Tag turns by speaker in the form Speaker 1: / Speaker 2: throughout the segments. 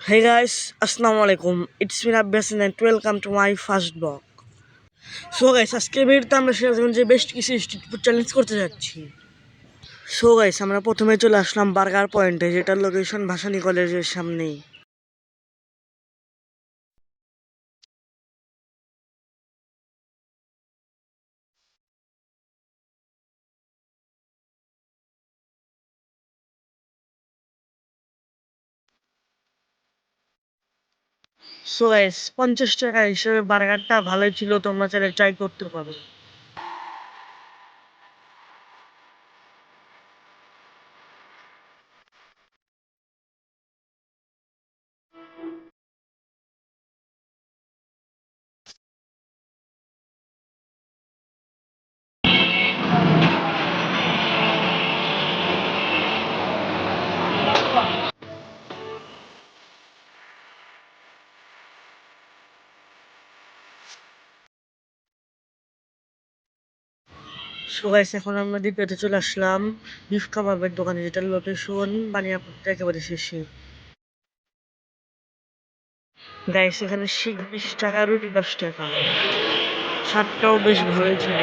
Speaker 1: Hey guys, Assalamu alaikum. It's me Abbas and welcome to my first blog. So guys, আজকে ভিডিওতে আমরা সিরাজগঞ্জে বেশ কিছু স্ট্রিট ফুড চ্যালেঞ্জ করতে যাচ্ছি। সো গাইস, আমরা প্রথমে চলে আসলাম বার্গার পয়েন্টে, যেটার লোকেশন ভাসানী কলেজের সামনেই। সো গাইস, 50 টাকা হিসেবে বার্গারটা ভালোই ছিল, তোমরা চাইলে ট্রাই করতে পারো। সো গাইস, এখন আমরা দ্বিতীয়তে চলে আসলাম বিফ কাবাবের দোকানে, যেটার লোকেশন বানিয়াপুরটা একেবারে শেষে। গাইস, এখানে শিখ 20 টাকা, রুটি 10 টাকা, স্বাদটাও বেশ ভালোই ছিল।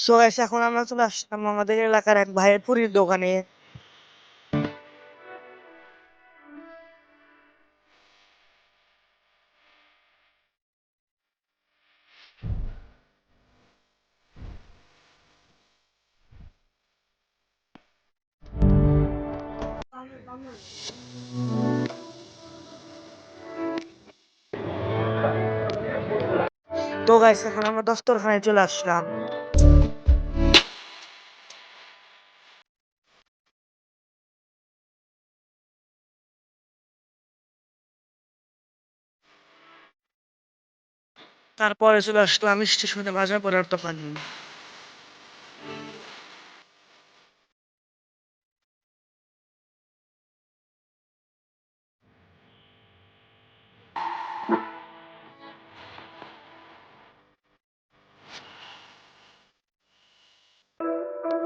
Speaker 1: সো গাইস, এখন আমরা চলে আসলাম আমাদের এলাকার এক ভাইয়ের পুরীর দোকানে। তো গাইস, এখন আমরা দস্তরখানায় চলে আসলাম। তারপরে চলে আসলাম স্টেশনে বাজার পড়ার দোকানে।